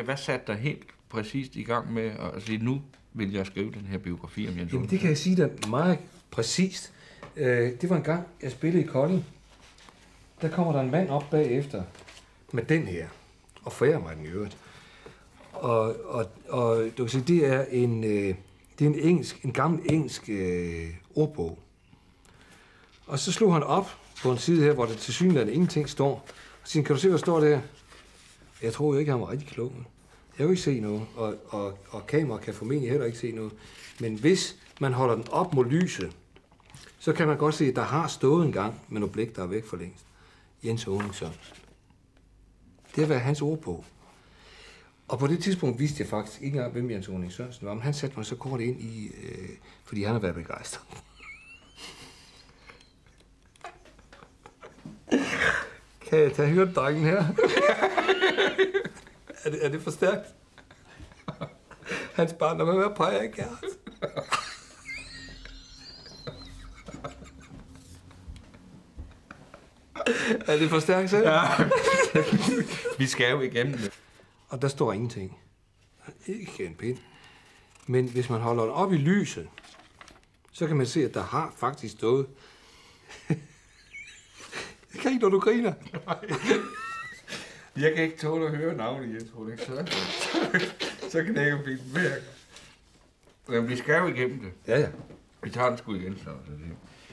Hvad satte dig helt præcist i gang med at sige, nu vil jeg skrive den her biografi om Jens Olsen? Jamen, det kan jeg sige dig meget præcist. Det var en gang, jeg spillede i Kolding. Der kommer der en mand op bagefter med den her, og forærer mig den i øvrigt. Og du kan sige, det er en gammel engelsk ordbog. Og så slog han op på en side her, hvor der tilsyneladende ingenting står. Og siger, kan du se, hvad står der? Jeg tror jo ikke, han var rigtig klog. Jeg kan jo ikke se noget, og kamera kan formentlig heller ikke se noget. Men hvis man holder den op mod lyset, så kan man godt se, at der har stået en gang med noget blik, der er væk for længst. Jens Olsen Sørensen. Det har været hans ordbog. Og på det tidspunkt vidste jeg faktisk ikke engang, hvem Jens Olsen Sørensen var, men han satte mig så kort ind i, fordi han har været begejstret. Kan jeg tage hyrdedrengen her? er det for stærkt? Hans barn, der må være peger i Gerhard. Er det for stærkt selv? Ja. Vi skal jo igennem det. Og der står ingenting. Ikke en pind. Men hvis man holder den op i lyset, så kan man se, at der har faktisk stået. Jeg kan ikke, når du griner. Jeg kan ikke tåle at høre navnet, Jens Olsen. Så knækker vi den mere. Men vi skal jo igennem det. Ja. Vi tager den sgu igen, så.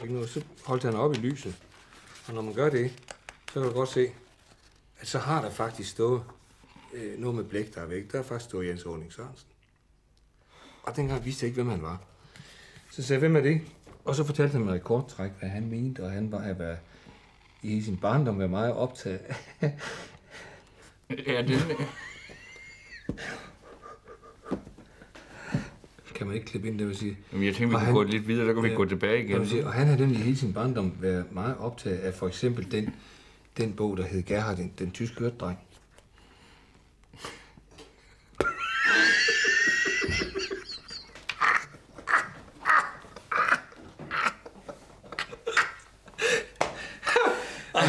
Ikke noget, så holdt han op i lyset. Og når man gør det, så kan du godt se, at så har der faktisk stået noget med blæk, der er væk. Der har faktisk stået Jens Olsen Sørensen. Og dengang vidste jeg ikke, hvem han var. Så sagde jeg, hvem er det? Og så fortalte han mig i kort træk, hvad han mente, og han var i sin barndom var meget optaget. Ja, det kan man ikke klippe ind, det vil sige. Jamen, jeg tænker, vi kan gå lidt videre, der kan vi gå tilbage igen. Sige, og han havde nemlig hele sin barndom været meget optaget af for eksempel den bog, der hed Gerhard, den tyske hyrdedreng.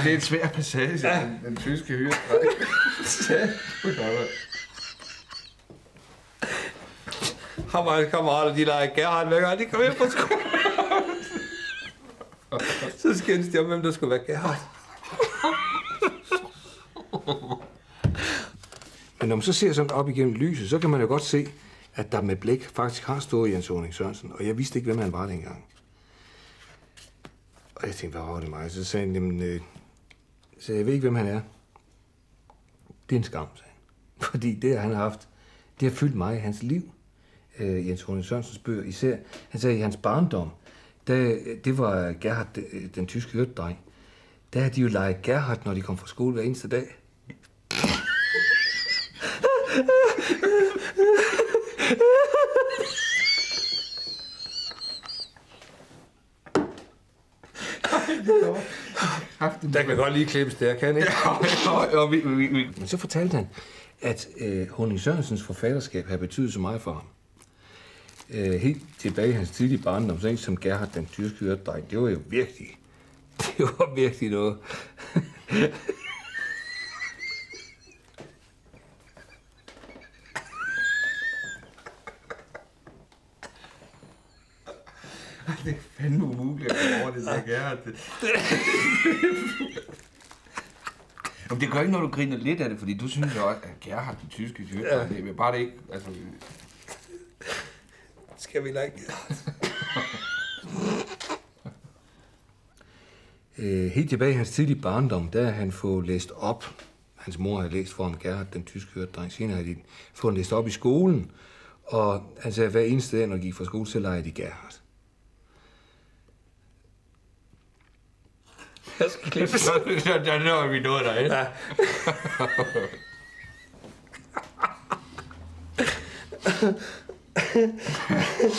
Det er en svær passage, ja. Den tyske hyrdedreng. Ham og hans kammerater, de leger Gerhard hver gang de kommer hjem på skolen. Så skændes de om, hvem der skulle være Gerhard. Men når man så ser sådan op igennem lyset, så kan man jo godt se, at der med blik faktisk har stået Jens Olsen Sørensen, og jeg vidste ikke, hvem han var dengang. Og jeg tænkte, hvad var det mig? Så sagde han, jamen, så jeg ved ikke, hvem han er. Det er en skam, sagde han. Fordi det, han har haft, det har fyldt mig i hans liv. Jens Olsen Sørensens bøger især. Han sagde, i hans barndom, det var Gerhard, den tyske hyrdedreng. Der havde de jo leget Gerhard, når de kom fra skole hver eneste dag. Der kan godt lige klippes der, kan ikke? Ja, Men så fortalte han, at Olsen Sørensens forfatterskab havde betydet så meget for ham. Helt tilbage i hans tidlige barndom, så en som Gerhard, den tyske hyrdedreng, det var jo virkelig, noget. Det er fandme umuligt at komme over det der Gerhard. Jamen, det gør ikke, når du griner lidt af det, fordi du synes jo også, at Gerhard, den tyske hyrdedreng, det er bare det ikke, altså. Skal vi lege helt tilbage i hans tidlige barndom, der har han fået læst op. Hans mor havde læst for ham Gerhard, den tyske hyrdedreng. Senere havde de fået læst op i skolen. Og han sagde, hver eneste dag, når de gik fra skole, så legede de Gerhard. Jeg skal klippe. Så når vi nået derinde. Ja.